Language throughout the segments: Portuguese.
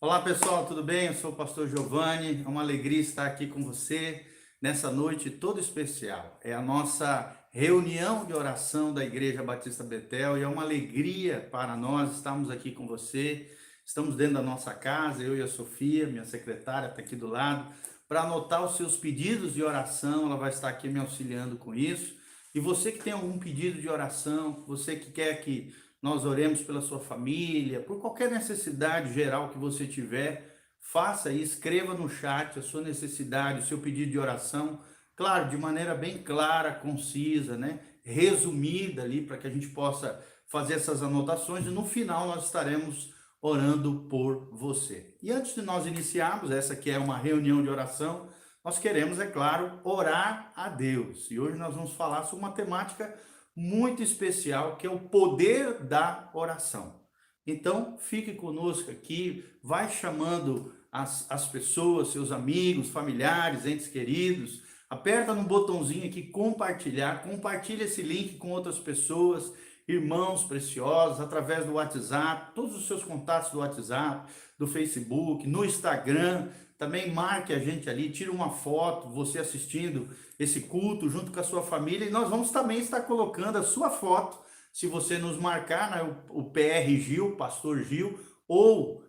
Olá pessoal, tudo bem? Eu sou o pastor Giovanni, é uma alegria estar aqui com você nessa noite toda especial. É a nossa reunião de oração da Igreja Batista Betel e é uma alegria para nós estarmos aqui com você. Estamos dentro da nossa casa, eu e a Sofia, minha secretária, está aqui do lado, para anotar os seus pedidos de oração, ela vai estar aqui me auxiliando com isso. E você que tem algum pedido de oração, você que quer que nós oremos pela sua família, por qualquer necessidade geral que você tiver, faça aí, escreva no chat a sua necessidade, o seu pedido de oração, claro, de maneira bem clara, concisa, né? Resumida ali, para que a gente possa fazer essas anotações e no final nós estaremos orando por você. E antes de nós iniciarmos, essa aqui é uma reunião de oração, nós queremos, é claro, orar a Deus. E hoje nós vamos falar sobre uma temática muito especial, que é o poder da oração. Então, fique conosco aqui, vai chamando as pessoas, seus amigos, familiares, entes queridos, aperta no botãozinho aqui, compartilhar, compartilha esse link com outras pessoas, irmãos preciosos, através do WhatsApp, todos os seus contatos do WhatsApp, do Facebook, no Instagram, também marque a gente ali, tira uma foto, você assistindo esse culto junto com a sua família, e nós vamos também estar colocando a sua foto, se você nos marcar, né, o PR Gil, Pastor Gil, ou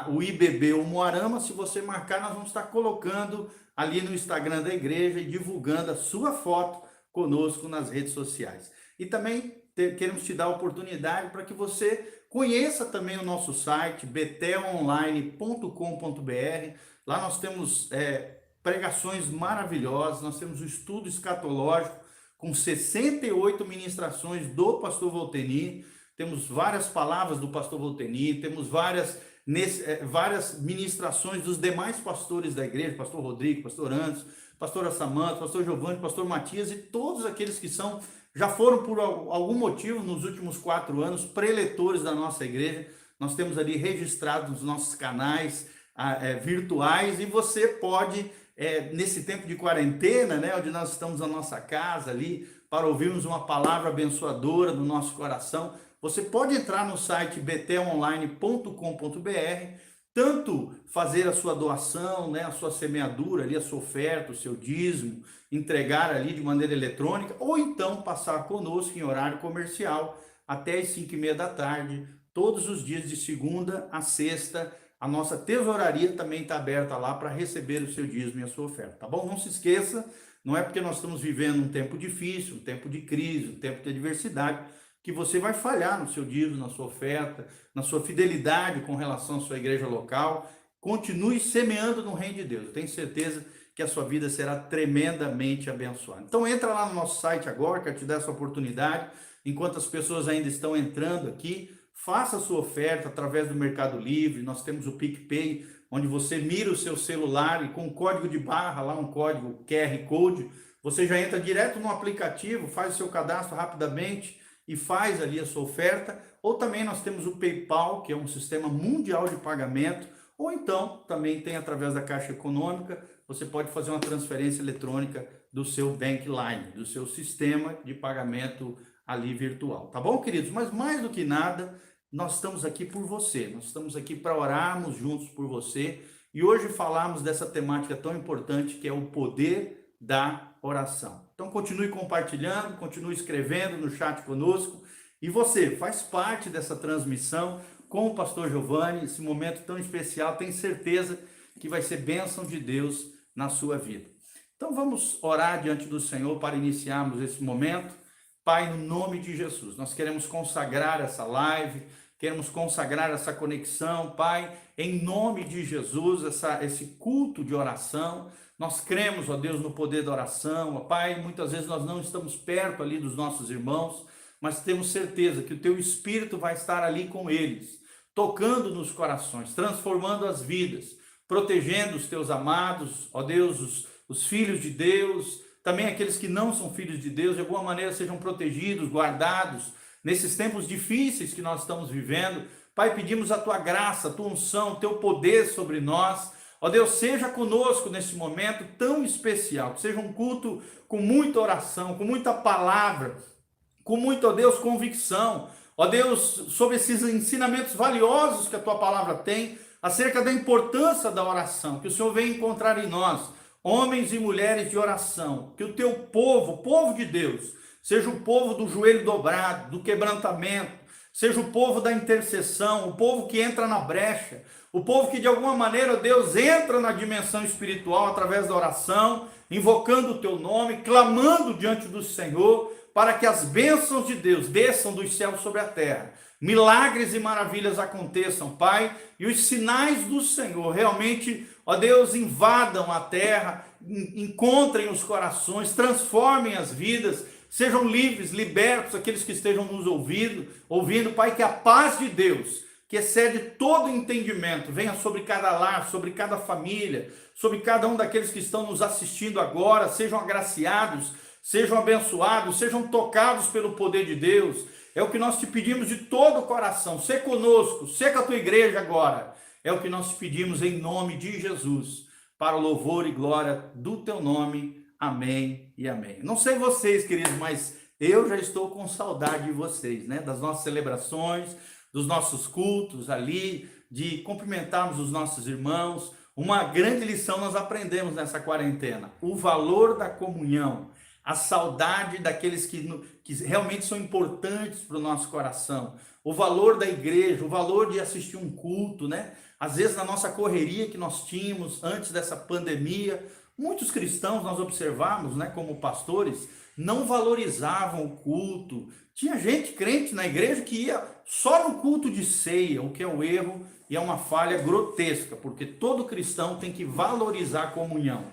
o IBB, o Moarama, se você marcar, nós vamos estar colocando ali no Instagram da igreja e divulgando a sua foto conosco nas redes sociais. E também queremos te dar a oportunidade para que você conheça também o nosso site, betelonline.com.br. Lá nós temos pregações maravilhosas, nós temos o estudo escatológico com 68 ministrações do pastor Volteni, temos várias palavras do pastor Volteni, temos várias ministrações dos demais pastores da igreja, pastor Rodrigo, pastor Anderson, pastora Samanta, pastor Giovanni, pastor Matias e todos aqueles que já foram por algum motivo nos últimos 4 anos preletores da nossa igreja. Nós temos ali registrados nos nossos canais virtuais, e você pode, nesse tempo de quarentena, né, onde nós estamos na nossa casa ali, para ouvirmos uma palavra abençoadora no nosso coração, você pode entrar no site betelonline.com.br, tanto fazer a sua doação, né, a sua semeadura ali, a sua oferta, o seu dízimo, entregar ali de maneira eletrônica, ou então passar conosco em horário comercial até as 5h30 da tarde, todos os dias de segunda a sexta. A nossa tesouraria também está aberta lá para receber o seu dízimo e a sua oferta, tá bom? Não se esqueça, não é porque nós estamos vivendo um tempo difícil, um tempo de crise, um tempo de adversidade, que você vai falhar no seu dízimo, na sua oferta, na sua fidelidade com relação à sua igreja local. Continue semeando no reino de Deus. Eu tenho certeza que a sua vida será tremendamente abençoada. Então entra lá no nosso site agora, quero te dar essa oportunidade, enquanto as pessoas ainda estão entrando aqui, faça a sua oferta através do Mercado Livre. Nós temos o PicPay, onde você mira o seu celular e com o código de barra, lá um código QR Code, você já entra direto no aplicativo, faz o seu cadastro rapidamente e faz ali a sua oferta. Ou também nós temos o PayPal, que é um sistema mundial de pagamento, ou então também tem através da Caixa Econômica, você pode fazer uma transferência eletrônica do seu Bankline, do seu sistema de pagamento ali virtual, tá bom, queridos? Mas mais do que nada, nós estamos aqui por você, nós estamos aqui para orarmos juntos por você, e hoje falarmos dessa temática tão importante que é o poder da oração. Então continue compartilhando, continue escrevendo no chat conosco, e você faz parte dessa transmissão com o pastor Giovanni, esse momento tão especial, tenho certeza que vai ser bênção de Deus na sua vida. Então vamos orar diante do Senhor para iniciarmos esse momento. Pai, no nome de Jesus, nós queremos consagrar essa live, queremos consagrar essa conexão, Pai, em nome de Jesus, esse culto de oração. Nós cremos, ó Deus, no poder da oração, ó Pai, muitas vezes nós não estamos perto ali dos nossos irmãos, mas temos certeza que o Teu Espírito vai estar ali com eles, tocando nos corações, transformando as vidas, protegendo os Teus amados, ó Deus, os filhos de Deus, também aqueles que não são filhos de Deus, de alguma maneira sejam protegidos, guardados, nesses tempos difíceis que nós estamos vivendo. Pai, pedimos a Tua graça, a Tua unção, o Teu poder sobre nós. Ó Deus, seja conosco nesse momento tão especial, que seja um culto com muita oração, com muita palavra, com muita, ó Deus, convicção. Ó Deus, sobre esses ensinamentos valiosos que a Tua palavra tem, acerca da importância da oração, que o Senhor venha encontrar em nós, homens e mulheres de oração, que o teu povo, o povo de Deus, seja o povo do joelho dobrado, do quebrantamento, seja o povo da intercessão, o povo que entra na brecha, o povo que de alguma maneira, Deus, entra na dimensão espiritual através da oração, invocando o teu nome, clamando diante do Senhor, para que as bênçãos de Deus desçam dos céus sobre a terra, milagres e maravilhas aconteçam, Pai, e os sinais do Senhor realmente, ó Deus, invadam a terra, encontrem os corações, transformem as vidas, sejam livres, libertos aqueles que estejam nos ouvindo, Pai, que a paz de Deus, que excede todo entendimento, venha sobre cada lar, sobre cada família, sobre cada um daqueles que estão nos assistindo agora, sejam agraciados, sejam abençoados, sejam tocados pelo poder de Deus. É o que nós te pedimos de todo o coração. Sê conosco, sê com a tua igreja agora. É o que nós te pedimos em nome de Jesus, para o louvor e glória do teu nome. Amém e amém. Não sei vocês, queridos, mas eu já estou com saudade de vocês, né? Das nossas celebrações, dos nossos cultos ali, de cumprimentarmos os nossos irmãos. Uma grande lição nós aprendemos nessa quarentena: o valor da comunhão, a saudade daqueles que realmente são importantes para o nosso coração, o valor da igreja, o valor de assistir um culto, né? Às vezes na nossa correria que nós tínhamos antes dessa pandemia, muitos cristãos nós observamos, né, como pastores, não valorizavam o culto. Tinha gente crente na igreja que ia só no culto de ceia, o que é um erro e é uma falha grotesca, porque todo cristão tem que valorizar a comunhão.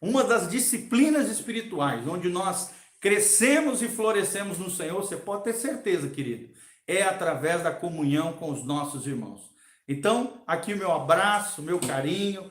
Uma das disciplinas espirituais, onde nós crescemos e florescemos no Senhor, você pode ter certeza, querido, é através da comunhão com os nossos irmãos. Então, aqui o meu abraço, meu carinho,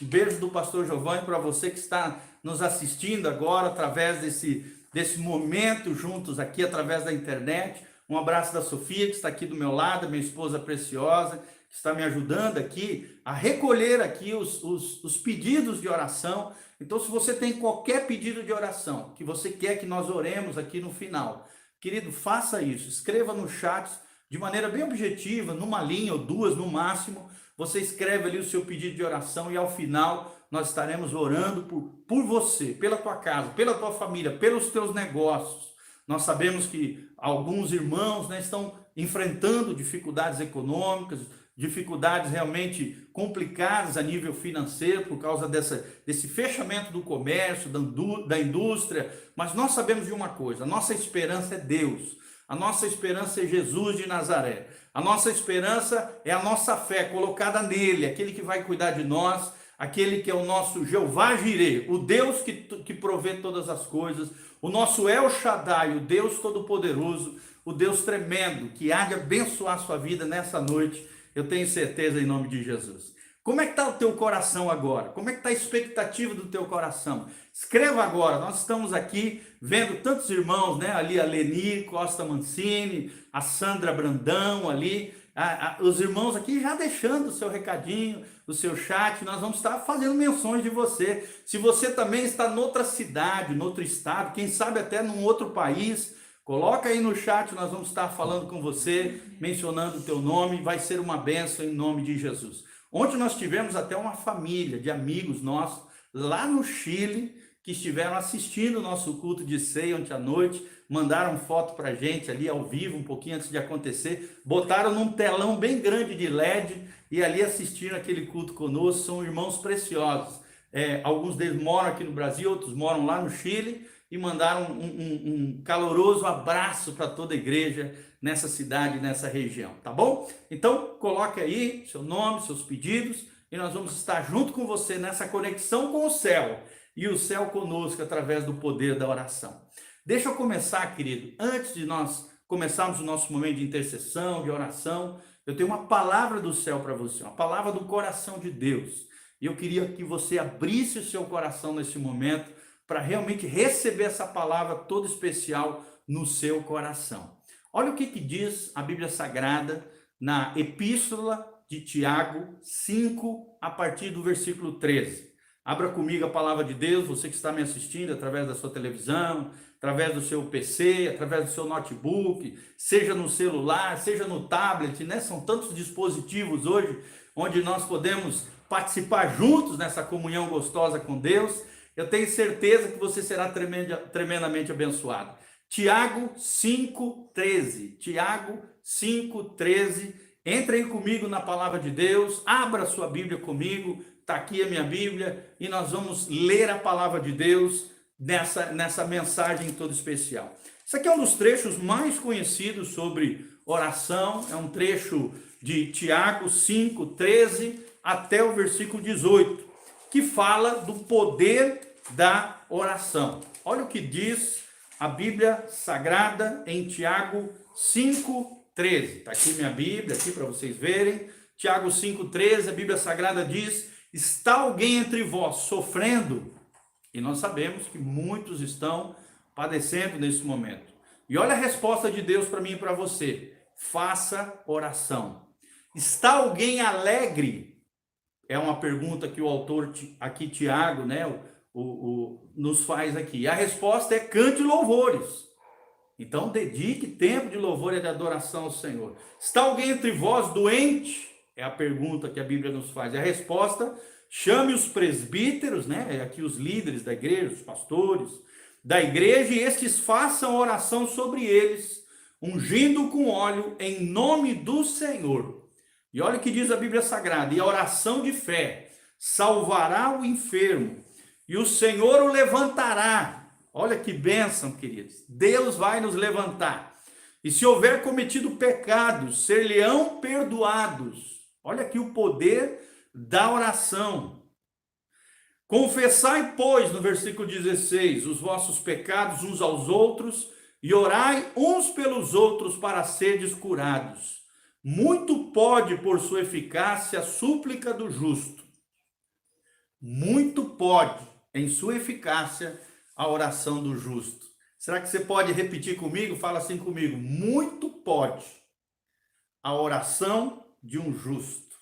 um beijo do pastor Giovanni para você que está nos assistindo agora, através desse momento juntos aqui, através da internet. Um abraço da Sofia, que está aqui do meu lado, minha esposa preciosa, que está me ajudando aqui a recolher aqui os pedidos de oração. Então, se você tem qualquer pedido de oração que você quer que nós oremos aqui no final, querido, faça isso. Escreva no chat de maneira bem objetiva, numa linha ou duas no máximo. Você escreve ali o seu pedido de oração e ao final nós estaremos orando por você, pela tua casa, pela tua família, pelos teus negócios. Nós sabemos que alguns irmãos, né, estão enfrentando dificuldades econômicas, dificuldades realmente complicadas a nível financeiro por causa desse fechamento do comércio, da indústria, mas nós sabemos de uma coisa: a nossa esperança é Deus, a nossa esperança é Jesus de Nazaré, a nossa esperança é a nossa fé colocada nele, aquele que vai cuidar de nós, aquele que é o nosso Jeová Jireh, o Deus que provê todas as coisas, o nosso El Shaddai, o Deus Todo-Poderoso, o Deus tremendo, que há de abençoar a sua vida nessa noite. Eu tenho certeza em nome de Jesus. Como é que está o teu coração agora? Como é que está a expectativa do teu coração? Escreva agora. Nós estamos aqui vendo tantos irmãos, né? Ali a Leni Costa Mancini, a Sandra Brandão ali, os irmãos aqui já deixando o seu recadinho, o seu chat. Nós vamos estar fazendo menções de você. Se você também está noutra cidade, noutro estado, quem sabe até num outro país, coloca aí no chat, nós vamos estar falando com você, mencionando o teu nome, vai ser uma bênção em nome de Jesus. Ontem nós tivemos até uma família de amigos nossos, lá no Chile, que estiveram assistindo o nosso culto de ceia ontem à noite, mandaram foto para a gente ali ao vivo, um pouquinho antes de acontecer, botaram num telão bem grande de LED, e ali assistiram aquele culto conosco. São irmãos preciosos. Alguns deles moram aqui no Brasil, outros moram lá no Chile, e mandaram um caloroso abraço para toda a igreja nessa cidade, nessa região, tá bom? Então, coloque aí seu nome, seus pedidos, e nós vamos estar junto com você nessa conexão com o céu, e o céu conosco através do poder da oração. Deixa eu começar, querido, antes de nós começarmos o nosso momento de intercessão, de oração, eu tenho uma palavra do céu para você, uma palavra do coração de Deus, e eu queria que você abrisse o seu coração nesse momento, para realmente receber essa palavra toda especial no seu coração. Olha o que diz a Bíblia Sagrada na Epístola de Tiago 5, a partir do versículo 13. Abra comigo a palavra de Deus, você que está me assistindo através da sua televisão, através do seu PC, através do seu notebook, seja no celular, seja no tablet, né? São tantos dispositivos hoje onde nós podemos participar juntos nessa comunhão gostosa com Deus. Eu tenho certeza que você será tremendamente abençoado. Tiago 5,13. Tiago 5,13. Entre aí comigo na palavra de Deus, abra sua Bíblia comigo, está aqui a minha Bíblia, e nós vamos ler a palavra de Deus nessa mensagem toda especial. Isso aqui é um dos trechos mais conhecidos sobre oração, é um trecho de Tiago 5,13 até o versículo 18, que fala do poder da oração. Olha o que diz a Bíblia Sagrada em Tiago 5,13. Está aqui minha Bíblia, aqui para vocês verem. Tiago 5,13, a Bíblia Sagrada diz: está alguém entre vós sofrendo? E nós sabemos que muitos estão padecendo nesse momento. E olha a resposta de Deus para mim e para você: faça oração. Está alguém alegre? É uma pergunta que o autor aqui, Tiago, né, nos faz aqui. E a resposta é: cante louvores. Então dedique tempo de louvor e de adoração ao Senhor. Está alguém entre vós doente? É a pergunta que a Bíblia nos faz. E a resposta: chame os presbíteros, né, aqui os líderes da igreja, os pastores da igreja, e estes façam oração sobre eles, ungindo com óleo em nome do Senhor. E olha o que diz a Bíblia Sagrada: e a oração de fé salvará o enfermo, e o Senhor o levantará. Olha que bênção, queridos. Deus vai nos levantar. E se houver cometido pecados, ser-lhe-ão perdoados. Olha aqui o poder da oração. Confessai, pois, no versículo 16, os vossos pecados uns aos outros, e orai uns pelos outros para serdes curados. Muito pode, por sua eficácia, a súplica do justo. Muito pode, em sua eficácia, a oração do justo. Será que você pode repetir comigo? Fala assim comigo: muito pode a oração de um justo.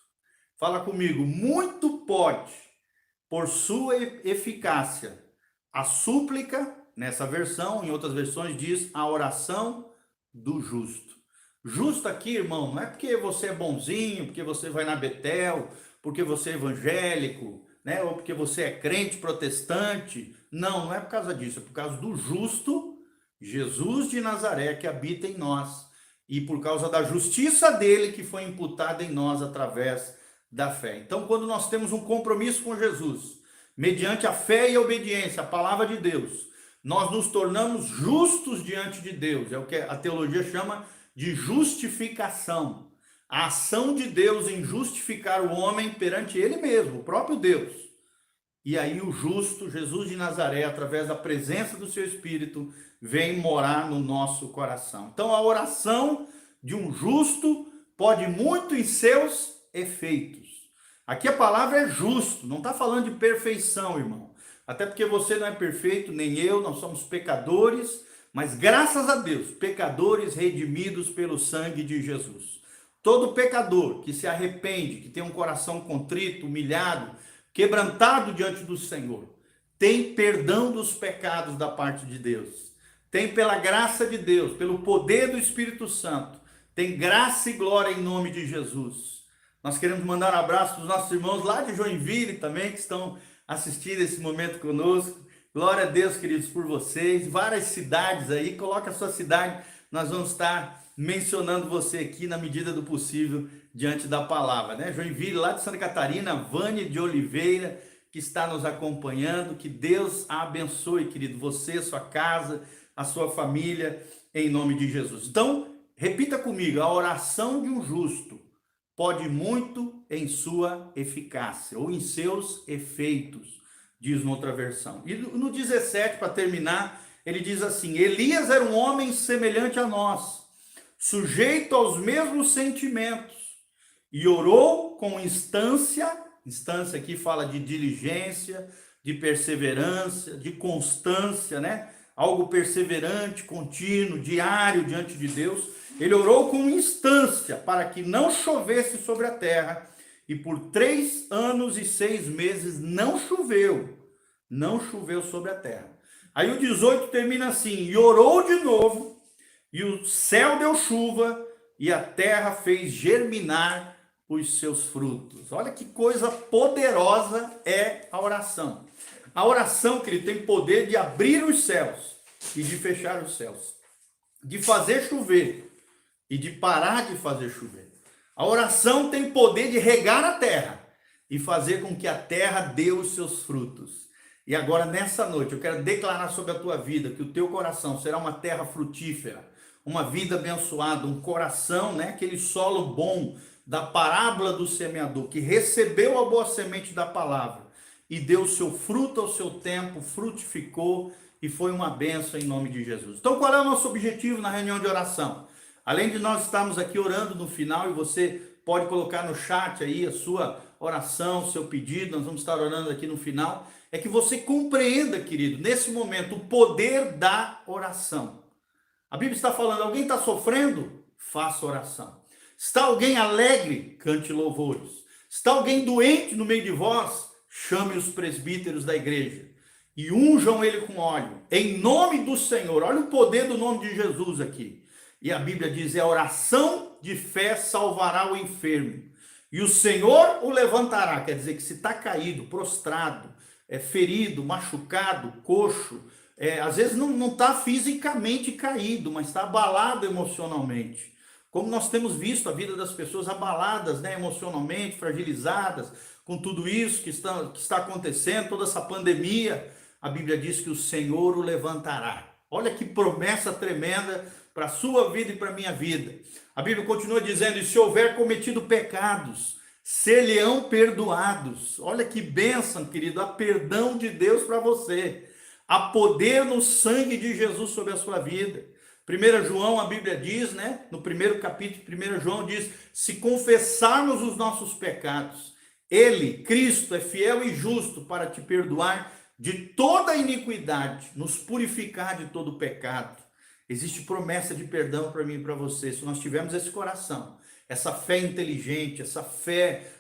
Fala comigo: muito pode, por sua eficácia, a súplica, nessa versão, em outras versões diz a oração do justo. Justo aqui, irmão, não é porque você é bonzinho, porque você vai na Betel, porque você é evangélico, né, ou porque você é crente protestante. Não é por causa disso, é por causa do justo Jesus de Nazaré que habita em nós, e por causa da justiça dele que foi imputada em nós através da fé. Então, quando nós temos um compromisso com Jesus, mediante a fé e a obediência à palavra de Deus, nós nos tornamos justos diante de Deus. É o que a teologia chama de justificação. A ação de Deus em justificar o homem perante ele mesmo, o próprio Deus. E aí o justo, Jesus de Nazaré, através da presença do seu Espírito, vem morar no nosso coração. Então a oração de um justo pode muito em seus efeitos. Aqui a palavra é justo, não está falando de perfeição, irmão. Até porque você não é perfeito, nem eu, nós somos pecadores, mas graças a Deus, pecadores redimidos pelo sangue de Jesus. Todo pecador que se arrepende, que tem um coração contrito, humilhado, quebrantado diante do Senhor, tem perdão dos pecados da parte de Deus. Tem, pela graça de Deus, pelo poder do Espírito Santo, tem graça e glória em nome de Jesus. Nós queremos mandar um abraço para os nossos irmãos lá de Joinville também, que estão assistindo esse momento conosco. Glória a Deus, queridos, por vocês. Várias cidades aí, coloca a sua cidade, nós vamos estar mencionando você aqui na medida do possível diante da palavra, né? Joinville, lá de Santa Catarina, Vânia de Oliveira, que está nos acompanhando. Que Deus a abençoe, querido, você, sua casa, a sua família, em nome de Jesus. Então, repita comigo: a oração de um justo pode muito em sua eficácia, ou em seus efeitos, diz noutra versão. E no 17, para terminar, ele diz assim: Elias era um homem semelhante a nós, sujeito aos mesmos sentimentos, e orou com instância aqui fala de diligência, de perseverança, de constância, né? Algo perseverante, contínuo, diário diante de Deus. Ele orou com instância para que não chovesse sobre a terra, e por 3 anos e 6 meses não choveu sobre a terra. Aí o 18 termina assim: e orou de novo, e o céu deu chuva, e a terra fez germinar os seus frutos. Olha que coisa poderosa é a oração. A oração, querido, tem poder de abrir os céus e de fechar os céus, de fazer chover e de parar de fazer chover. A oração tem poder de regar a terra e fazer com que a terra dê os seus frutos. E agora, nessa noite, eu quero declarar sobre a tua vida que o teu coração será uma terra frutífera, uma vida abençoada, um coração, né, aquele solo bom da parábola do semeador, que recebeu a boa semente da palavra e deu o seu fruto ao seu tempo, frutificou e foi uma bênção em nome de Jesus. Então, qual é o nosso objetivo na reunião de oração? Além de nós estarmos aqui orando no final, e você pode colocar no chat aí a sua oração, o seu pedido, nós vamos estar orando aqui no final, é que você compreenda, querido, nesse momento, o poder da oração. A Bíblia está falando, alguém está sofrendo? Faça oração. Está alguém alegre? Cante louvores. Está alguém doente no meio de vós? Chame os presbíteros da igreja e unjam ele com óleo, em nome do Senhor. Olha o poder do nome de Jesus aqui. E a Bíblia diz, a oração de fé salvará o enfermo, e o Senhor o levantará. Quer dizer que se está caído, prostrado, ferido, machucado, coxo, às vezes não está fisicamente caído, mas está abalado emocionalmente. Como nós temos visto a vida das pessoas abaladas, né, emocionalmente, fragilizadas, com tudo isso que está acontecendo, toda essa pandemia, a Bíblia diz que o Senhor o levantará. Olha que promessa tremenda para a sua vida e para a minha vida. A Bíblia continua dizendo, e se houver cometido pecados, ser-lhe-ão perdoados. Olha que bênção, querido, há perdão de Deus para você. Há poder no sangue de Jesus sobre a sua vida. 1 João, a Bíblia diz, né, no primeiro capítulo, 1 João diz, se confessarmos os nossos pecados, Ele, Cristo, é fiel e justo para te perdoar de toda iniquidade, nos purificar de todo pecado. Existe promessa de perdão para mim e para você, se nós tivermos esse coração, essa fé inteligente, essa fé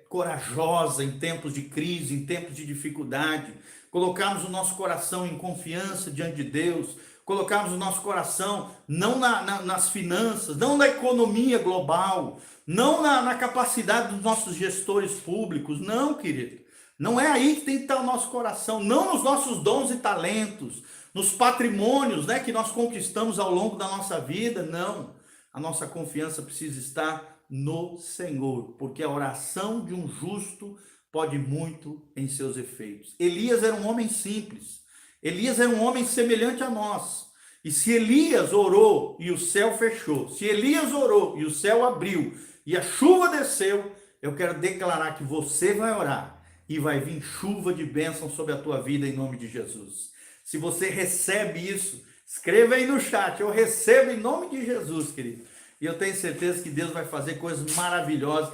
corajosa em tempos de crise, em tempos de dificuldade, colocarmos o nosso coração em confiança diante de Deus, colocarmos o nosso coração não nas finanças, não na economia global, não na capacidade dos nossos gestores públicos, não, querido. Não é aí que tem que estar o nosso coração, não nos nossos dons e talentos, nos patrimônios, né, que nós conquistamos ao longo da nossa vida, não. A nossa confiança precisa estar no Senhor, porque a oração de um justo pode muito em seus efeitos. Elias era um homem simples, Elias era um homem semelhante a nós, e se Elias orou e o céu fechou, se Elias orou e o céu abriu, e a chuva desceu, eu quero declarar que você vai orar, e vai vir chuva de bênção sobre a tua vida em nome de Jesus. Se você recebe isso, escreva aí no chat, eu recebo em nome de Jesus, querido. E eu tenho certeza que Deus vai fazer coisas maravilhosas.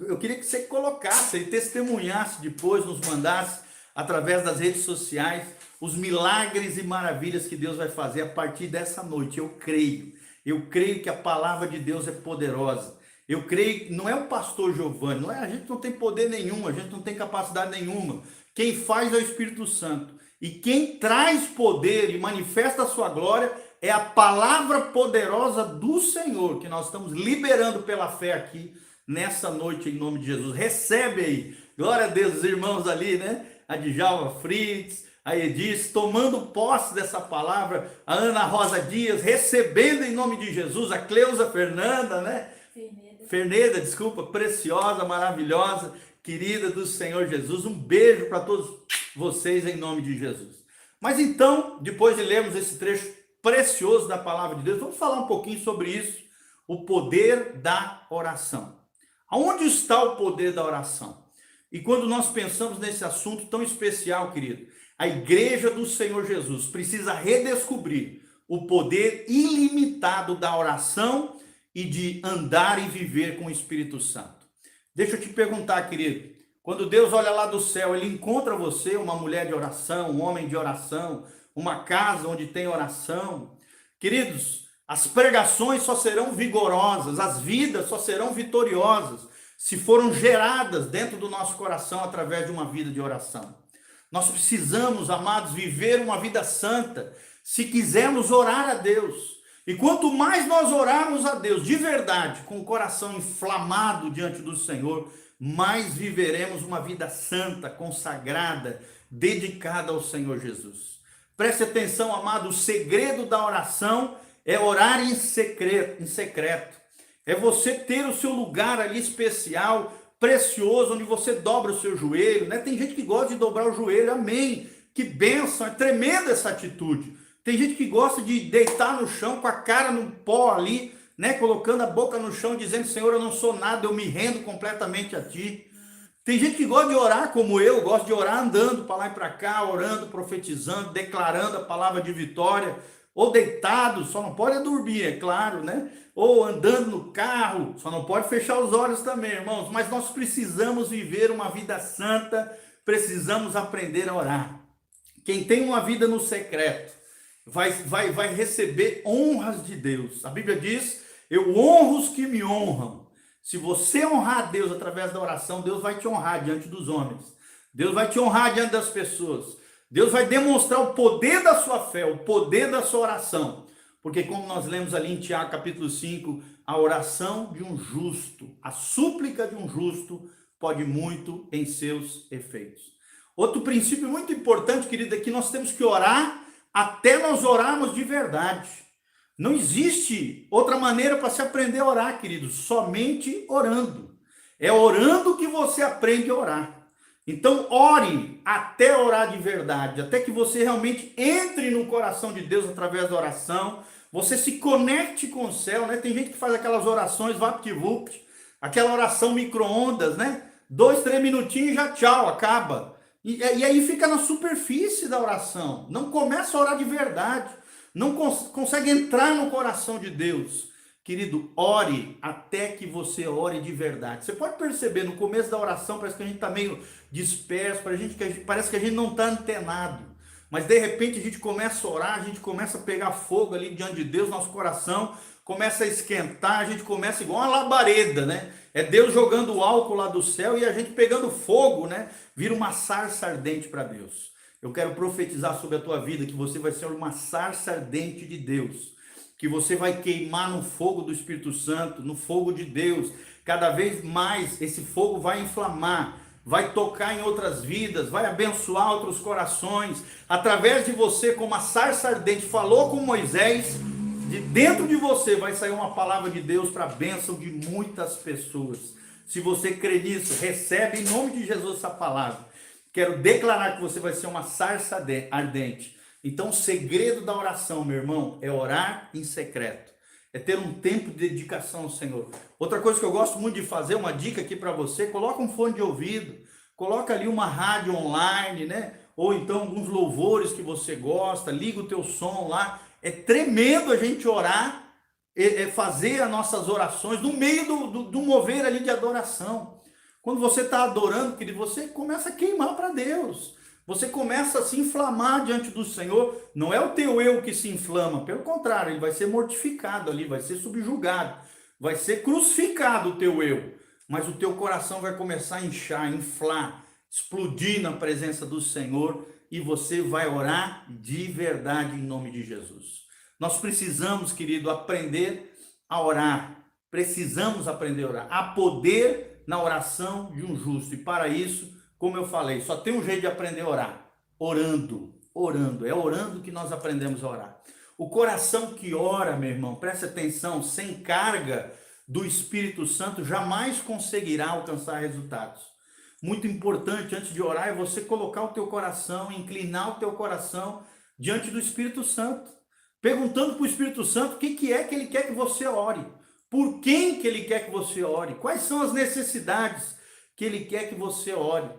Eu queria que você colocasse e testemunhasse depois, nos mandasse através das redes sociais, os milagres e maravilhas que Deus vai fazer a partir dessa noite. Eu creio que a palavra de Deus é poderosa. Eu creio que não é o pastor Giovanni, a gente não tem poder nenhum, a gente não tem capacidade nenhuma. Quem faz é o Espírito Santo. E quem traz poder e manifesta a sua glória é a palavra poderosa do Senhor, que nós estamos liberando pela fé aqui nessa noite em nome de Jesus. Recebe aí. Glória a Deus, os irmãos ali, né? A Djalma Fritz, a Edith, tomando posse dessa palavra, a Ana Rosa Dias, recebendo em nome de Jesus, a Cleusa Fernanda, né? Ferneda, desculpa, preciosa, maravilhosa, querida do Senhor Jesus. Um beijo para todos vocês em nome de Jesus. Mas então, depois de lermos esse trecho precioso da palavra de Deus, vamos falar um pouquinho sobre isso, o poder da oração. Aonde está o poder da oração? E quando nós pensamos nesse assunto tão especial, querido, a igreja do Senhor Jesus precisa redescobrir o poder ilimitado da oração e de andar e viver com o Espírito Santo. Deixa eu te perguntar, querido, quando Deus olha lá do céu, Ele encontra você uma mulher de oração, um homem de oração, uma casa onde tem oração? Queridos, as pregações só serão vigorosas, as vidas só serão vitoriosas se foram geradas dentro do nosso coração através de uma vida de oração. Nós precisamos, amados, viver uma vida santa se quisermos orar a Deus. E quanto mais nós orarmos a Deus de verdade, com o coração inflamado diante do Senhor, mais viveremos uma vida santa, consagrada, dedicada ao Senhor Jesus. Preste atenção, amado, o segredo da oração é orar em secreto. É você ter o seu lugar ali especial, precioso, onde você dobra o seu joelho, né? Tem gente que gosta de dobrar o joelho, amém. Que bênção, é tremenda essa atitude. Tem gente que gosta de deitar no chão com a cara no pó ali, né? Colocando a boca no chão, dizendo, Senhor, eu não sou nada, eu me rendo completamente a Ti. Tem gente que gosta de orar como eu, gosta de orar andando para lá e para cá, orando, profetizando, declarando a palavra de vitória, ou deitado, só não pode dormir, é claro, né? Ou andando no carro, só não pode fechar os olhos também, irmãos. Mas nós precisamos viver uma vida santa, precisamos aprender a orar. Quem tem uma vida no secreto vai receber honras de Deus. A Bíblia diz, eu honro os que me honram. Se você honrar a Deus através da oração, Deus vai te honrar diante dos homens. Deus vai te honrar diante das pessoas. Deus vai demonstrar o poder da sua fé, o poder da sua oração. Porque como nós lemos ali em Tiago capítulo 5, a oração de um justo, a súplica de um justo pode muito em seus efeitos. Outro princípio muito importante, querido, é que nós temos que orar até nós orarmos de verdade. Não existe outra maneira para se aprender a orar, querido, somente orando. É orando que você aprende a orar. Então, ore até orar de verdade, até que você realmente entre no coração de Deus através da oração, você se conecte com o céu, né? Tem gente que faz aquelas orações vapt-vupt, aquela oração micro-ondas, né? 2, 3 minutinhos e já tchau, acaba. E aí fica na superfície da oração, não começa a orar de verdade, não consegue entrar no coração de Deus. Querido, ore até que você ore de verdade. Você pode perceber, no começo da oração, parece que a gente está meio disperso, parece que a gente não está antenado. Mas de repente a gente começa a orar, a gente começa a pegar fogo ali diante de Deus, nosso coração começa a esquentar, a gente começa igual uma labareda, né? É Deus jogando o álcool lá do céu e a gente pegando fogo, né? Vira uma sarça ardente para Deus. Eu quero profetizar sobre a tua vida que você vai ser uma sarça ardente de Deus, que você vai queimar no fogo do Espírito Santo, no fogo de Deus. Cada vez mais esse fogo vai inflamar, vai tocar em outras vidas, vai abençoar outros corações. Através de você, como a sarça ardente falou com Moisés, de dentro de você vai sair uma palavra de Deus para a bênção de muitas pessoas. Se você crê nisso, recebe em nome de Jesus essa palavra. Quero declarar que você vai ser uma sarça ardente. Então, o segredo da oração, meu irmão, é orar em secreto. É ter um tempo de dedicação ao Senhor. Outra coisa que eu gosto muito de fazer, uma dica aqui para você, coloca um fone de ouvido, coloca ali uma rádio online, né? Ou então alguns louvores que você gosta, liga o teu som lá. É tremendo a gente orar, fazer as nossas orações no meio do mover ali de adoração. Quando você está adorando, querido, você começa a queimar para Deus. Você começa a se inflamar diante do Senhor. Não é o teu eu que se inflama, pelo contrário, ele vai ser mortificado ali, vai ser subjugado, vai ser crucificado o teu eu. Mas o teu coração vai começar a inchar, inflar, explodir na presença do Senhor e você vai orar de verdade em nome de Jesus. Nós precisamos, querido, aprender a orar. Precisamos aprender a orar. Há poder na oração de um justo. E para isso, como eu falei, só tem um jeito de aprender a orar. Orando. Orando. É orando que nós aprendemos a orar. O coração que ora, meu irmão, preste atenção, sem carga do Espírito Santo, jamais conseguirá alcançar resultados. Muito importante, antes de orar, é você colocar o teu coração, inclinar o teu coração diante do Espírito Santo. Perguntando para o Espírito Santo o que é que ele quer que você ore. Por quem que ele quer que você ore? Quais são as necessidades que ele quer que você ore?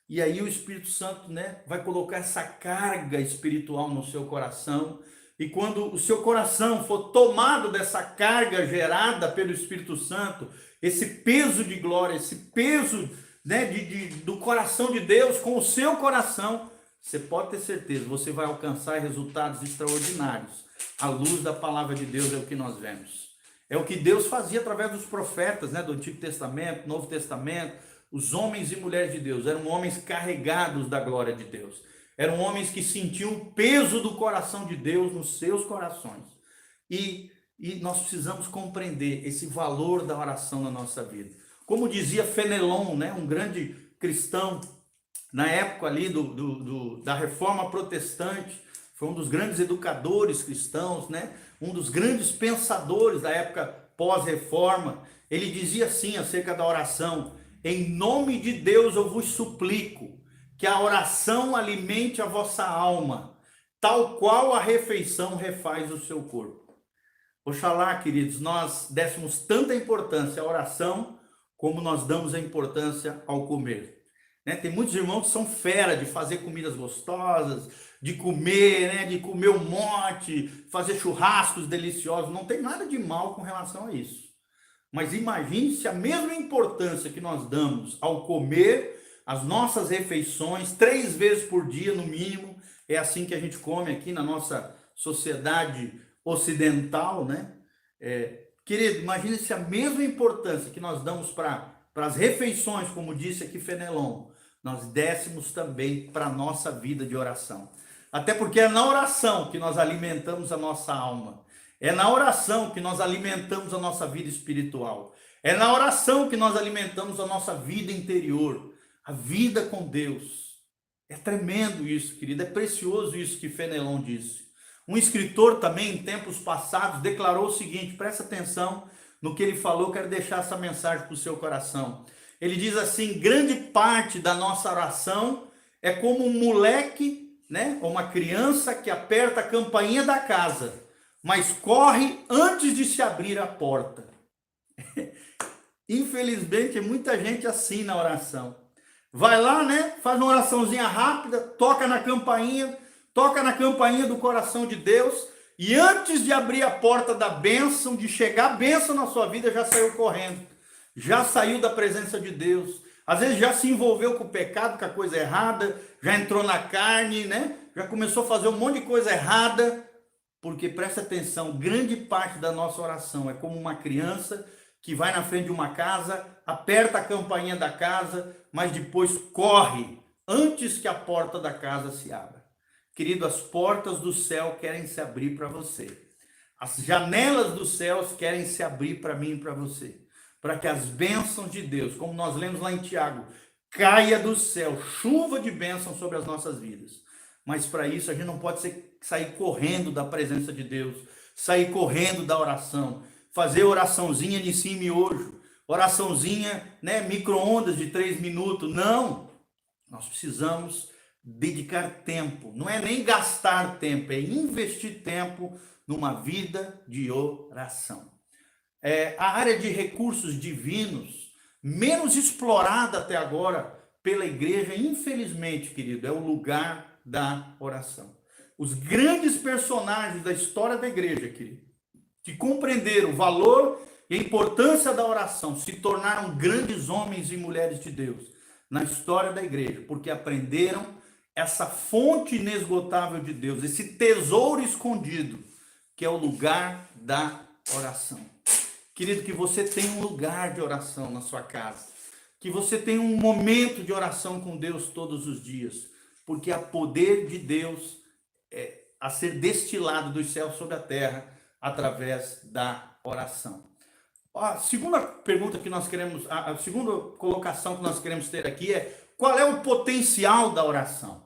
E aí o Espírito Santo, né, vai colocar essa carga espiritual no seu coração. E quando o seu coração for tomado dessa carga gerada pelo Espírito Santo, esse peso de glória, esse peso, né, do coração de Deus com o seu coração, você pode ter certeza, você vai alcançar resultados extraordinários. A luz da palavra de Deus é o que nós vemos. É o que Deus fazia através dos profetas, né, do Antigo Testamento, Novo Testamento. os homens e mulheres de Deus eram homens carregados da glória de Deus. Eram homens que sentiam o peso do coração de Deus nos seus corações. E nós precisamos compreender esse valor da oração na nossa vida. Como dizia Fenelon, né, um grande cristão, na época ali da Reforma Protestante, foi um dos grandes educadores cristãos, né, um dos grandes pensadores da época pós-reforma. Ele dizia assim acerca da oração: em nome de Deus eu vos suplico que a oração alimente a vossa alma, tal qual a refeição refaz o seu corpo. Oxalá, queridos, nós dessemos tanta importância à oração como nós damos a importância ao comer. Né? Tem muitos irmãos que são fera de fazer comidas gostosas, de comer, né? De comer um monte, fazer churrascos deliciosos. Não tem nada de mal com relação a isso. Mas imagine se a mesma importância que nós damos ao comer as nossas refeições, 3 vezes por dia no mínimo, é assim que a gente come aqui na nossa sociedade ocidental, né? Querido, imagine se a mesma importância que nós damos para as refeições, como disse aqui Fenelon, nós dessemos também para a nossa vida de oração. Até porque é na oração que nós alimentamos a nossa alma. É na oração que nós alimentamos a nossa vida espiritual. É na oração que nós alimentamos a nossa vida interior, a vida com Deus. É tremendo isso, querido, é precioso isso que Fenelon disse. Um escritor também, em tempos passados, declarou o seguinte, presta atenção no que ele falou, quero deixar essa mensagem para o seu coração. Ele diz assim: grande parte da nossa oração é como um moleque, né, ou uma criança que aperta a campainha da casa, mas corre antes de se abrir a porta. Infelizmente, muita gente assim na oração. Vai lá, né, faz uma oraçãozinha rápida, toca na campainha do coração de Deus, e antes de abrir a porta da bênção, de chegar a bênção na sua vida, já saiu correndo, já saiu da presença de Deus, às vezes já se envolveu com o pecado, com a coisa errada, já entrou na carne, né? Já começou a fazer um monte de coisa errada, porque presta atenção, grande parte da nossa oração é como uma criança que vai na frente de uma casa, aperta a campainha da casa, mas depois corre antes que a porta da casa se abra. Querido, as portas do céu querem se abrir para você. As janelas dos céus querem se abrir para mim e para você. Para que as bênçãos de Deus, como nós lemos lá em Tiago, caia do céu, chuva de bênção sobre as nossas vidas. Mas para isso a gente não pode sair correndo da presença de Deus, sair correndo da oração, fazer oraçãozinha de cima e miojo, oraçãozinha, né, micro-ondas de 3 minutos. Não, nós precisamos dedicar tempo, não é nem gastar tempo, é investir tempo numa vida de oração. A área de recursos divinos, menos explorada até agora pela igreja, infelizmente, querido, é o lugar da oração. Os grandes personagens da história da igreja, querido, que compreenderam o valor e a importância da oração, se tornaram grandes homens e mulheres de Deus na história da igreja, porque aprenderam essa fonte inesgotável de Deus, esse tesouro escondido, que é o lugar da oração. Querido, que você tenha um lugar de oração na sua casa, que você tenha um momento de oração com Deus todos os dias, porque há poder de Deus a ser destilado dos céus sobre a terra através da oração. A segunda pergunta que nós queremos, a segunda colocação que nós queremos ter aqui é: qual é o potencial da oração?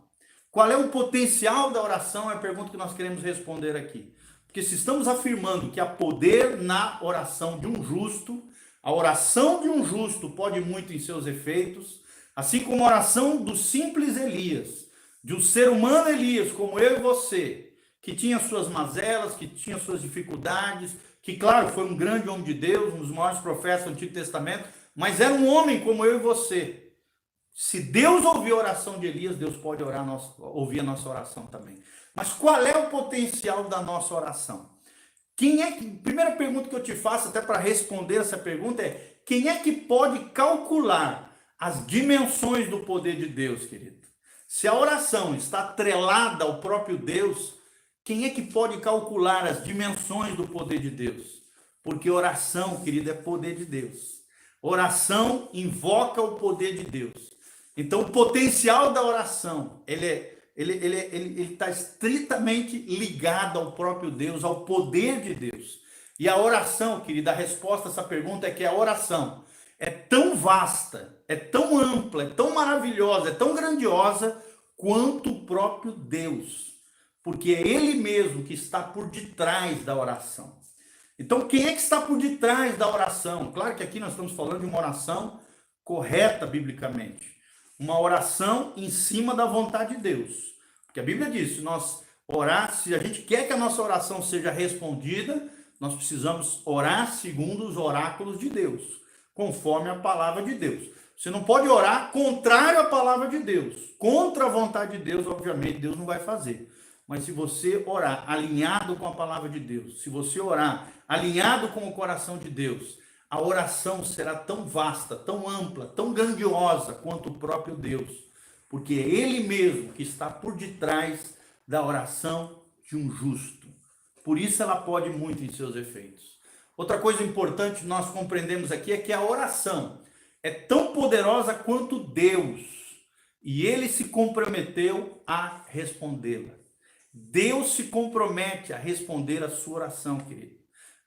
Qual é o potencial da oração? É a pergunta que nós queremos responder aqui. Porque se estamos afirmando que há poder na oração de um justo, a oração de um justo pode muito em seus efeitos, assim como a oração do simples Elias, de um ser humano Elias, como eu e você, que tinha suas mazelas, que tinha suas dificuldades, que, claro, foi um grande homem de Deus, um dos maiores profetas do Antigo Testamento, mas era um homem como eu e você. Se Deus ouvir a oração de Elias, Deus pode ouvir a nossa oração também. Mas qual é o potencial da nossa oração? Primeira pergunta que eu te faço, até para responder essa pergunta, é: quem é que pode calcular as dimensões do poder de Deus, querido? Se a oração está atrelada ao próprio Deus, quem é que pode calcular as dimensões do poder de Deus? Porque oração, querido, é poder de Deus. Oração invoca o poder de Deus. Então, o potencial da oração, ele está estritamente ligado ao próprio Deus, ao poder de Deus. E a oração, querida, a resposta a essa pergunta é que a oração é tão vasta, é tão ampla, é tão maravilhosa, é tão grandiosa quanto o próprio Deus. Porque é Ele mesmo que está por detrás da oração. Então, quem é que está por detrás da oração? Claro que aqui nós estamos falando de uma oração correta biblicamente. Uma oração em cima da vontade de Deus. Porque a Bíblia diz, se nós orar, se a gente quer que a nossa oração seja respondida, nós precisamos orar segundo os oráculos de Deus, conforme a palavra de Deus. Você não pode orar contrário à palavra de Deus. Contra a vontade de Deus, obviamente, Deus não vai fazer. Mas se você orar alinhado com a palavra de Deus, se você orar alinhado com o coração de Deus, a oração será tão vasta, tão ampla, tão grandiosa quanto o próprio Deus. Porque é Ele mesmo que está por detrás da oração de um justo. Por isso ela pode muito em seus efeitos. Outra coisa importante que nós compreendemos aqui é que a oração é tão poderosa quanto Deus. E Ele se comprometeu a respondê-la. Deus se compromete a responder a sua oração, querido.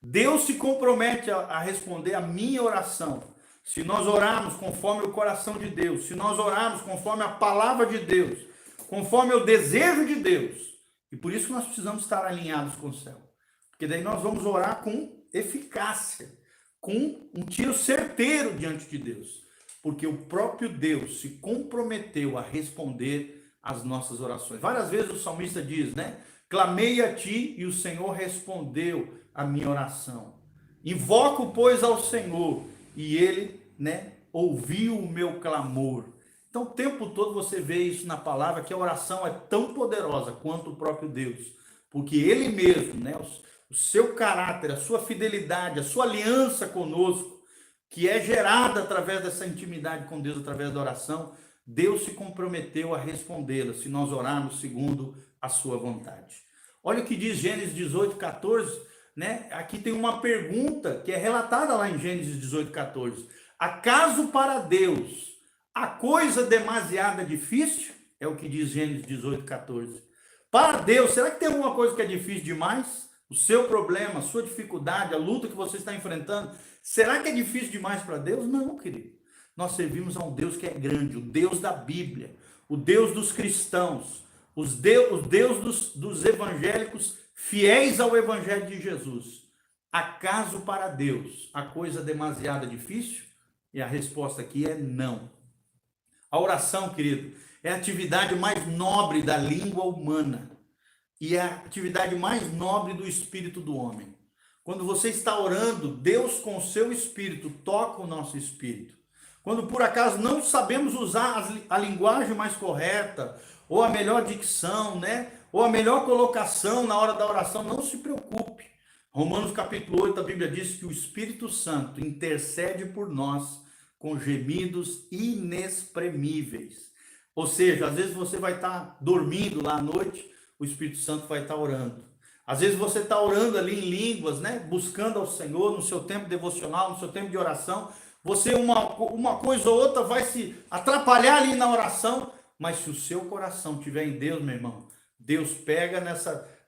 Deus se compromete a responder a minha oração. Se nós orarmos conforme o coração de Deus, se nós orarmos conforme a palavra de Deus, conforme o desejo de Deus, e por isso que nós precisamos estar alinhados com o céu. Porque daí nós vamos orar com eficácia, com um tiro certeiro diante de Deus. Porque o próprio Deus se comprometeu a responder as nossas orações. Várias vezes o salmista diz, né? Clamei a ti e o Senhor respondeu a minha oração. Invoco, pois, ao Senhor e Ele, né, ouviu o meu clamor. Então, o tempo todo você vê isso na palavra, que a oração é tão poderosa quanto o próprio Deus. Porque Ele mesmo, né, o seu caráter, a sua fidelidade, a sua aliança conosco, que é gerada através dessa intimidade com Deus, através da oração, Deus se comprometeu a respondê-la, se nós orarmos segundo a sua vontade. Olha o que diz Gênesis 18, 14, né? Aqui tem uma pergunta que é relatada lá em Gênesis 18, 14. Acaso para Deus a coisa demasiada difícil? É o que diz Gênesis 18, 14. Para Deus, será que tem alguma coisa que é difícil demais? O seu problema, a sua dificuldade, a luta que você está enfrentando, será que é difícil demais para Deus? Não, querido. Nós servimos a um Deus que é grande, o Deus da Bíblia, o Deus dos cristãos, o Deus dos evangélicos fiéis ao Evangelho de Jesus. Acaso para Deus a coisa demasiada difícil? E a resposta aqui é não. A oração, querido, é a atividade mais nobre da língua humana e é a atividade mais nobre do espírito do homem. Quando você está orando, Deus com o seu espírito toca o nosso espírito. Quando por acaso não sabemos usar a linguagem mais correta, ou a melhor dicção, né? Ou a melhor colocação na hora da oração, não se preocupe. Romanos capítulo 8, a Bíblia diz que o Espírito Santo intercede por nós com gemidos inexprimíveis. Ou seja, às vezes você vai estar dormindo lá à noite, o Espírito Santo vai estar orando. Às vezes você está orando ali em línguas, né? Buscando ao Senhor no seu tempo devocional, no seu tempo de oração. Você, uma coisa ou outra vai se atrapalhar ali na oração, mas se o seu coração estiver em Deus, meu irmão, Deus pega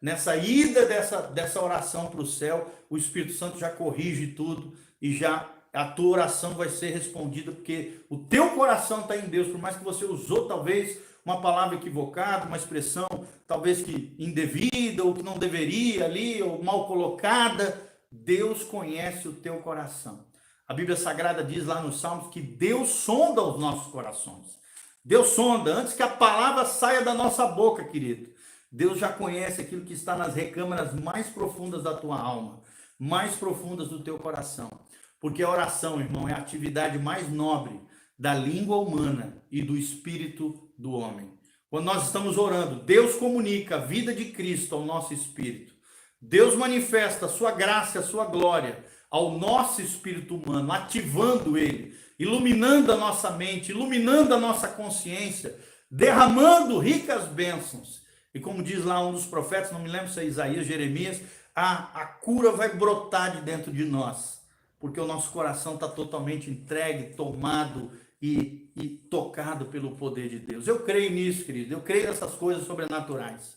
nessa ida dessa oração para o céu, o Espírito Santo já corrige tudo e já a tua oração vai ser respondida, porque o teu coração está em Deus, por mais que você usou talvez uma palavra equivocada, uma expressão talvez que indevida, ou que não deveria ali, ou mal colocada, Deus conhece o teu coração. A Bíblia Sagrada diz lá nos Salmos que Deus sonda os nossos corações. Deus sonda, antes que a palavra saia da nossa boca, querido. Deus já conhece aquilo que está nas recâmaras mais profundas da tua alma, mais profundas do teu coração. Porque a oração, irmão, é a atividade mais nobre da língua humana e do espírito do homem. Quando nós estamos orando, Deus comunica a vida de Cristo ao nosso espírito. Deus manifesta a sua graça, a sua glória ao nosso espírito humano, ativando ele, iluminando a nossa mente, iluminando a nossa consciência, derramando ricas bênçãos. E como diz lá um dos profetas, não me lembro se é Isaías, Jeremias, a cura vai brotar de dentro de nós. porque o nosso coração está totalmente entregue, tomado e tocado pelo poder de Deus. Eu creio nisso, querido, eu creio nessas coisas sobrenaturais.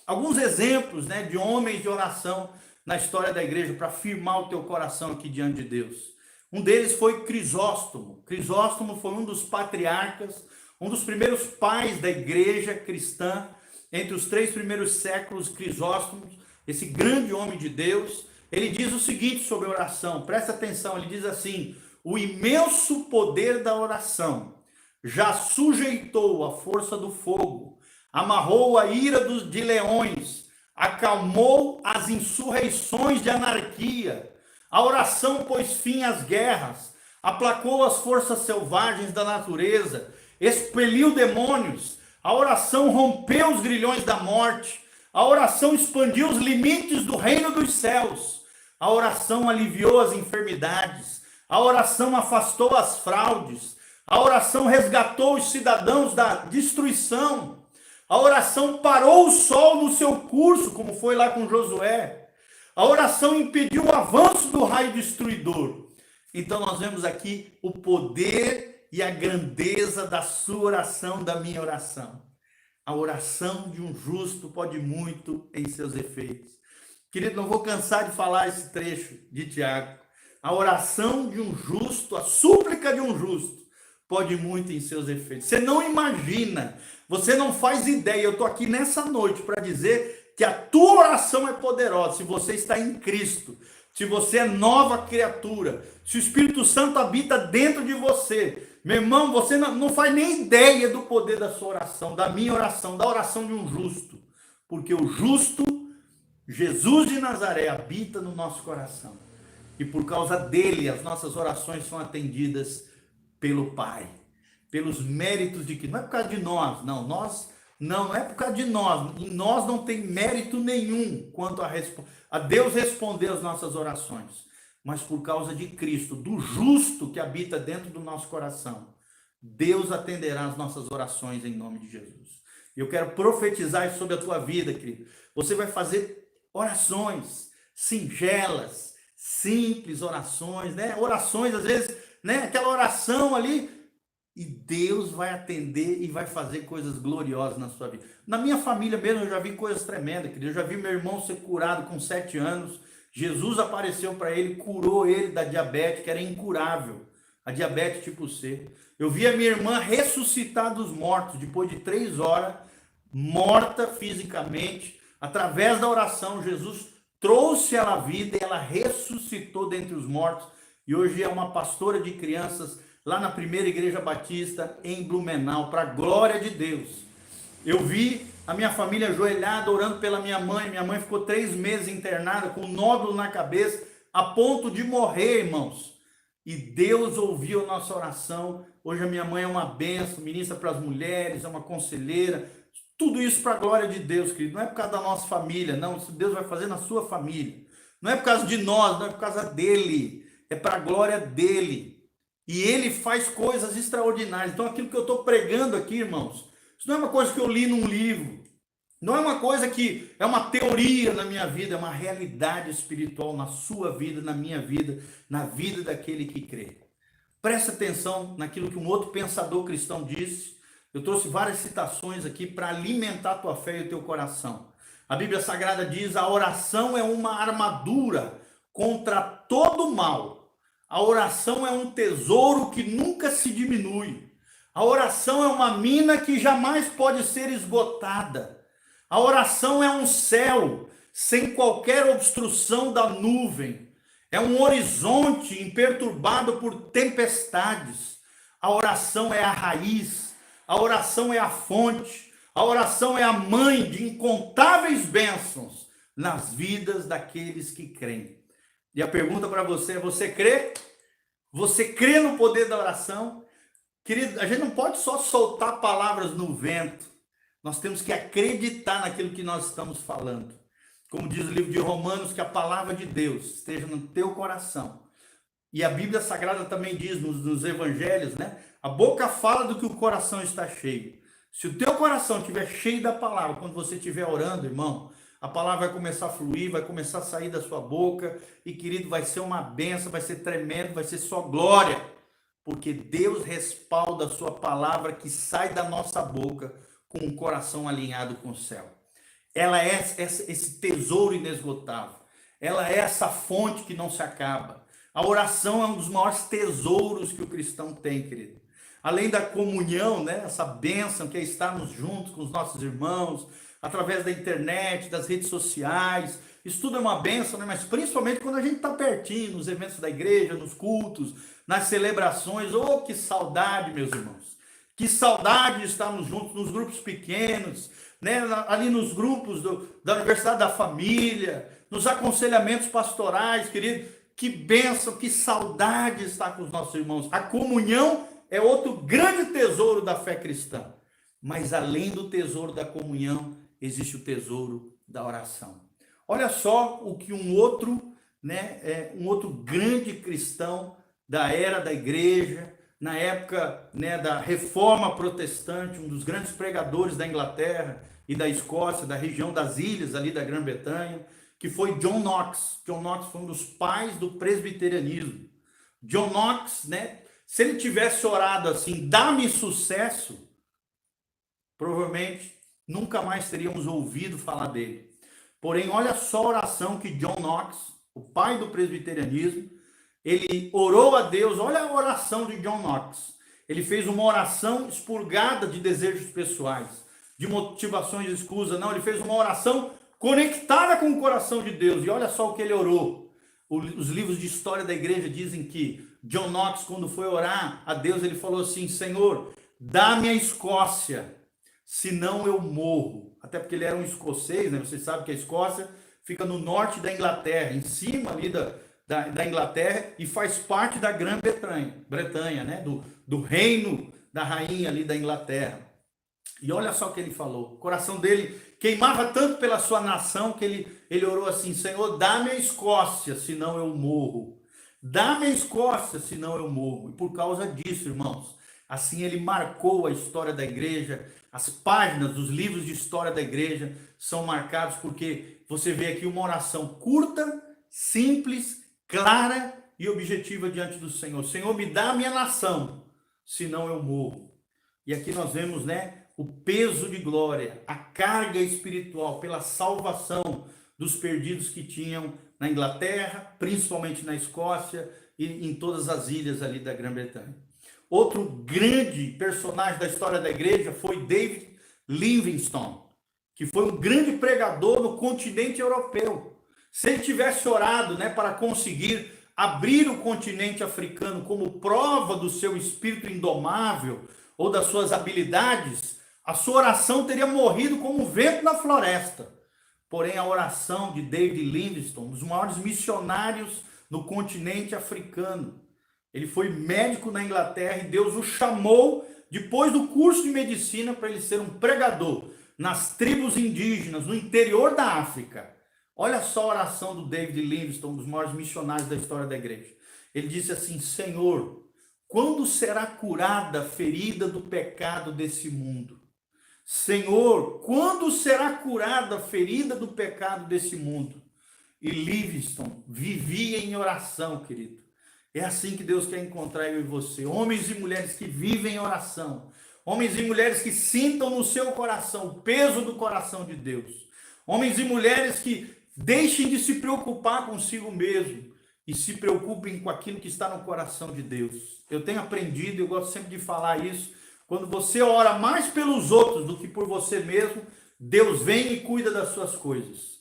Alguns exemplos, né, de homens de oração na história da igreja para firmar o teu coração aqui diante de Deus. Um deles foi Crisóstomo. Crisóstomo foi um dos patriarcas, um dos primeiros pais da igreja cristã. Entre os 3 primeiros séculos, Crisóstomo, esse grande homem de Deus, ele diz o seguinte sobre oração, presta atenção, ele diz assim: o imenso poder da oração já sujeitou a força do fogo, amarrou a ira de leões, acalmou as insurreições de anarquia. A oração pôs fim às guerras, aplacou as forças selvagens da natureza, expeliu demônios. A oração rompeu os grilhões da morte. A oração expandiu os limites do reino dos céus. A oração aliviou as enfermidades. A oração afastou as fraudes. A oração resgatou os cidadãos da destruição. A oração parou o sol no seu curso, como foi lá com Josué. A oração impediu o avanço do raio destruidor. Então nós vemos aqui o poder e a grandeza da sua oração, da minha oração. A oração de um justo pode muito em seus efeitos. Querido, não vou cansar de falar esse trecho de Tiago. A oração de um justo, a súplica de um justo, pode muito em seus efeitos. Você não imagina, você não faz ideia. Eu estou aqui nessa noite para dizer que a tua oração é poderosa. Se você está em Cristo, se você é nova criatura, se o Espírito Santo habita dentro de você, meu irmão, você não faz nem ideia do poder da sua oração, da minha oração, da oração de um justo. Porque o justo, Jesus de Nazaré, habita no nosso coração. E por causa dele, as nossas orações são atendidas pelo Pai. Pelos méritos de que não é por causa de nós, não é por causa de nós. Em nós não tem mérito nenhum quanto a Deus responder as nossas orações. Mas por causa de Cristo, do justo que habita dentro do nosso coração, Deus atenderá as nossas orações em nome de Jesus. Eu quero profetizar sobre a tua vida, querido. Você vai fazer orações singelas, simples orações, né? Orações, às vezes, né? Aquela oração ali, e Deus vai atender e vai fazer coisas gloriosas na sua vida. Na minha família mesmo, eu já vi coisas tremendas, querido. Eu já vi meu irmão ser curado com 7 anos. Jesus apareceu para ele, curou ele da diabetes, que era incurável, a diabetes tipo C. Eu vi a minha irmã ressuscitar dos mortos, depois de 3 horas, morta fisicamente. Através da oração, Jesus trouxe ela à vida e ela ressuscitou dentre os mortos. E hoje é uma pastora de crianças lá na primeira igreja batista em Blumenau, para a glória de Deus. Eu vi a minha família ajoelhada, orando pela minha mãe. Minha mãe ficou 3 meses internada, com um nódulo na cabeça, a ponto de morrer, irmãos. E Deus ouviu a nossa oração. Hoje a minha mãe é uma bênção, ministra para as mulheres, é uma conselheira. Tudo isso para a glória de Deus, querido. Não é por causa da nossa família, não. Isso Deus vai fazer na sua família. Não é por causa de nós, não é por causa dele. É para a glória dele. E ele faz coisas extraordinárias. Então aquilo que eu estou pregando aqui, irmãos, isso não é uma coisa que eu li num livro. Não é uma coisa que é uma teoria na minha vida, é uma realidade espiritual na sua vida, na minha vida, na vida daquele que crê. Presta atenção naquilo que um outro pensador cristão disse. Eu trouxe várias citações aqui para alimentar a tua fé e o teu coração. A Bíblia Sagrada diz: a oração é uma armadura contra todo mal. A oração é um tesouro que nunca se diminui. A oração é uma mina que jamais pode ser esgotada. A oração é um céu sem qualquer obstrução da nuvem. É um horizonte imperturbado por tempestades. A oração é a raiz. A oração é a fonte. A oração é a mãe de incontáveis bênçãos nas vidas daqueles que creem. E a pergunta para você é: você crê? Você crê no poder da oração? Querido, a gente não pode só soltar palavras no vento. Nós temos que acreditar naquilo que nós estamos falando. Como diz o livro de Romanos, que a palavra de Deus esteja no teu coração. E a Bíblia Sagrada também diz nos evangelhos, né? A boca fala do que o coração está cheio. Se o teu coração estiver cheio da palavra, quando você estiver orando, irmão, a palavra vai começar a fluir, vai começar a sair da sua boca, e querido, vai ser uma benção, vai ser tremendo, vai ser só glória, porque Deus respalda a sua palavra que sai da nossa boca com o coração alinhado com o céu. Ela é esse tesouro inesgotável, ela é essa fonte que não se acaba. A oração é um dos maiores tesouros que o cristão tem, querido. Além da comunhão, né, essa bênção que é estarmos juntos com os nossos irmãos, através da internet, das redes sociais, isso tudo é uma bênção, né? Mas principalmente quando a gente está pertinho, nos eventos da igreja, nos cultos, nas celebrações. Oh, que saudade, meus irmãos! Que saudade de estarmos juntos nos grupos pequenos, né? Ali nos grupos da Universidade da Família, nos aconselhamentos pastorais, querido. Que bênção, que saudade estar com os nossos irmãos. A comunhão é outro grande tesouro da fé cristã. Mas além do tesouro da comunhão, existe o tesouro da oração. Olha só o que um outro grande cristão da era da igreja, na época, né, da reforma protestante, um dos grandes pregadores da Inglaterra e da Escócia, da região das ilhas ali da Grã-Bretanha, que foi John Knox. John Knox foi um dos pais do presbiterianismo. John Knox, né, se ele tivesse orado assim, dá-me sucesso, provavelmente nunca mais teríamos ouvido falar dele. Porém, olha só a oração que John Knox, o pai do presbiterianismo, ele orou a Deus. Olha a oração de John Knox. Ele fez uma oração expurgada de desejos pessoais, de motivações escusas. Não, ele fez uma oração conectada com o coração de Deus. E olha só o que ele orou. Os livros de história da igreja dizem que John Knox, quando foi orar a Deus, ele falou assim: Senhor, dá-me a Escócia, senão eu morro. Até porque ele era um escocês, né? Vocês sabem que a Escócia fica no norte da Inglaterra, em cima ali da Inglaterra, e faz parte da Grã-Bretanha, né? Do reino da rainha ali da Inglaterra. E olha só o que ele falou. O coração dele queimava tanto pela sua nação que ele orou assim: Senhor, dá-me a Escócia, senão eu morro. Dá-me a Escócia, senão eu morro. E por causa disso, irmãos, assim ele marcou a história da igreja. As páginas dos livros de história da igreja são marcados porque você vê aqui uma oração curta, simples, clara e objetiva diante do Senhor. Senhor, me dá a minha nação, senão eu morro. E aqui nós vemos, né, o peso de glória, a carga espiritual pela salvação dos perdidos que tinham na Inglaterra, principalmente na Escócia e em todas as ilhas ali da Grã-Bretanha. Outro grande personagem da história da igreja foi David Livingstone, que foi um grande pregador no continente europeu. Se ele tivesse orado, né, para conseguir abrir o continente africano como prova do seu espírito indomável ou das suas habilidades, a sua oração teria morrido como um vento na floresta. Porém, a oração de David Livingstone, um dos maiores missionários no continente africano, ele foi médico na Inglaterra e Deus o chamou, depois do curso de medicina, para ele ser um pregador nas tribos indígenas, no interior da África. Olha só a oração do David Livingstone, um dos maiores missionários da história da igreja. Ele disse assim: Senhor, quando será curada a ferida do pecado desse mundo? Senhor, quando será curada a ferida do pecado desse mundo? E Livingstone vivia em oração, querido. É assim que Deus quer encontrar eu e você. Homens e mulheres que vivem em oração. Homens e mulheres que sintam no seu coração o peso do coração de Deus. Homens e mulheres que deixem de se preocupar consigo mesmo e se preocupem com aquilo que está no coração de Deus. Eu tenho aprendido, eu gosto sempre de falar isso, quando você ora mais pelos outros do que por você mesmo, Deus vem e cuida das suas coisas.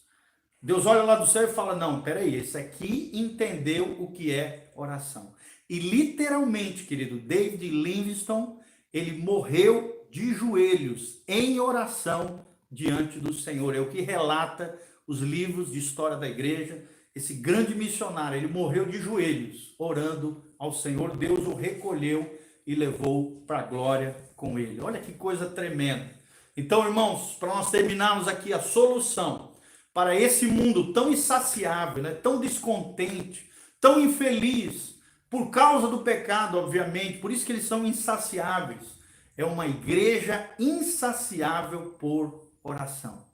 Deus olha lá do céu e fala: não, peraí, esse aqui entendeu o que é oração. E literalmente, querido, David Livingstone, ele morreu de joelhos em oração diante do Senhor. É o que relata os livros de história da igreja. Esse grande missionário, ele morreu de joelhos, orando ao Senhor. Deus o recolheu e levou para a glória com ele. Olha que coisa tremenda. Então, irmãos, para nós terminarmos aqui a solução para esse mundo tão insaciável, né, tão descontente, tão infeliz, por causa do pecado, obviamente, por isso que eles são insaciáveis. É uma igreja insaciável por oração.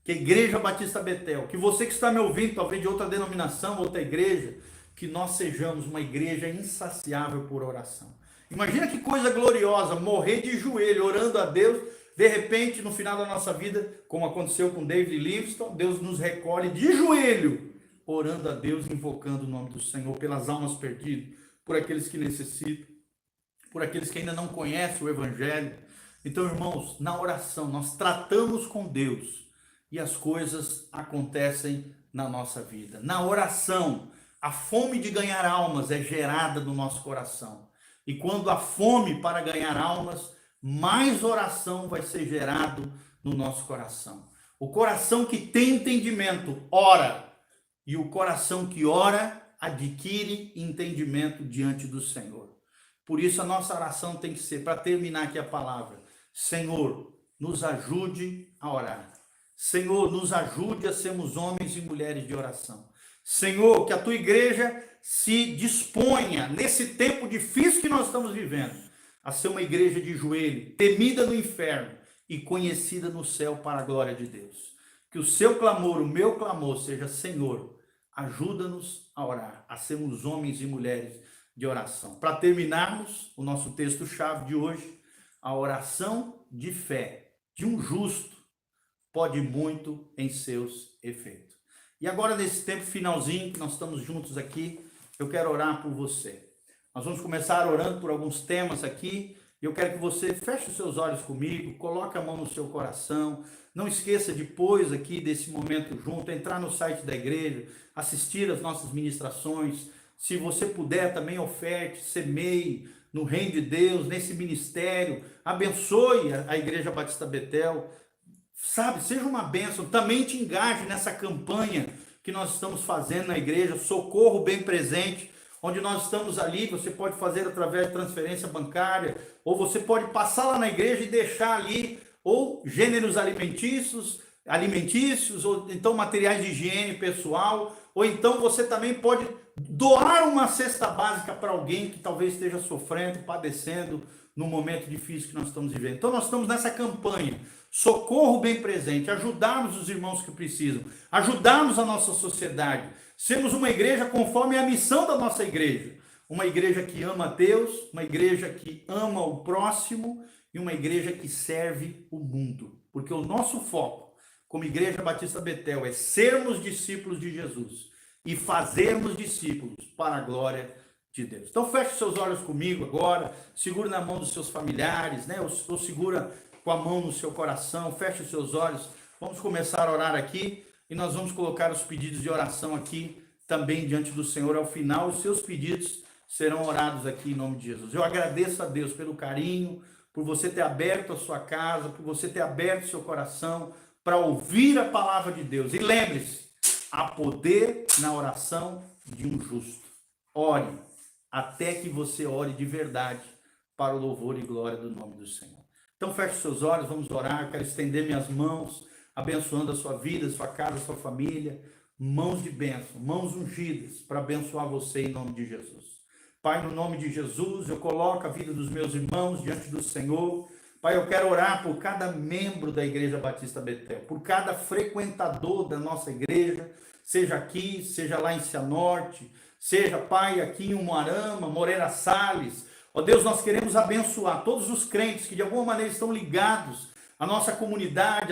que a Igreja Batista Betel, que você que está me ouvindo, talvez de outra denominação, outra igreja, que nós sejamos uma igreja insaciável por oração. Imagina que coisa gloriosa, morrer de joelho, orando a Deus, de repente, no final da nossa vida, como aconteceu com David Livingstone, Deus nos recolhe de joelho, orando a Deus, invocando o nome do Senhor, pelas almas perdidas, por aqueles que necessitam, por aqueles que ainda não conhecem o Evangelho. Então, irmãos, na oração, nós tratamos com Deus e as coisas acontecem na nossa vida. Na oração, a fome de ganhar almas é gerada no nosso coração. E quando a fome para ganhar almas, mais oração vai ser gerado no nosso coração. O coração que tem entendimento, ora. E o coração que ora, adquire entendimento diante do Senhor. Por isso a nossa oração tem que ser, para terminar aqui a palavra, Senhor, nos ajude a orar. Senhor, nos ajude a sermos homens e mulheres de oração. Senhor, que a tua igreja se disponha, nesse tempo difícil que nós estamos vivendo, a ser uma igreja de joelho, temida no inferno e conhecida no céu para a glória de Deus. Que o seu clamor, o meu clamor seja, Senhor, ajuda-nos a orar, a sermos homens e mulheres de oração. Para terminarmos o nosso texto-chave de hoje, a oração de fé de um justo pode muito em seus efeitos. E agora, nesse tempo finalzinho, que nós estamos juntos aqui, eu quero orar por você. Nós vamos começar orando por alguns temas aqui. Eu quero que você feche os seus olhos comigo, coloque a mão no seu coração. Não esqueça, depois aqui desse momento junto, entrar no site da igreja, assistir às nossas ministrações. Se você puder, também oferte, semeie no reino de Deus, nesse ministério. Abençoe a Igreja Batista Betel. Sabe, seja uma bênção. Também te engaje nessa campanha que nós estamos fazendo na igreja, Socorro Bem Presente, onde nós estamos ali. Você pode fazer através de transferência bancária, ou você pode passar lá na igreja e deixar ali, ou gêneros alimentícios, ou então materiais de higiene pessoal, ou então você também pode doar uma cesta básica para alguém que talvez esteja sofrendo, padecendo no momento difícil que nós estamos vivendo. Então nós estamos nessa campanha, Socorro Bem Presente, ajudarmos os irmãos que precisam, ajudarmos a nossa sociedade, sermos uma igreja conforme a missão da nossa igreja, uma igreja que ama a Deus, uma igreja que ama o próximo e uma igreja que serve o mundo, porque o nosso foco como Igreja Batista Betel é sermos discípulos de Jesus e fazermos discípulos para a glória de Deus. Então feche seus olhos comigo agora, segura na mão dos seus familiares, né? Ou segura com a mão no seu coração, feche os seus olhos. Vamos começar a orar aqui e nós vamos colocar os pedidos de oração aqui também diante do Senhor. Ao final, os seus pedidos serão orados aqui em nome de Jesus. Eu agradeço a Deus pelo carinho, por você ter aberto a sua casa, por você ter aberto o seu coração para ouvir a palavra de Deus. E lembre-se, há poder na oração de um justo. Ore, até que você ore de verdade para o louvor e glória do nome do Senhor. Então feche seus olhos, vamos orar. Quero estender minhas mãos, abençoando a sua vida, a sua casa, a sua família. Mãos de bênção, mãos ungidas para abençoar você em nome de Jesus. Pai, no nome de Jesus, eu coloco a vida dos meus irmãos diante do Senhor. Pai, eu quero orar por cada membro da Igreja Batista Betel, por cada frequentador da nossa igreja, seja aqui, seja lá em Cianorte, seja, Pai, aqui em Umuarama, Moreira Salles. Ó Deus, nós queremos abençoar todos os crentes que de alguma maneira estão ligados à nossa comunidade,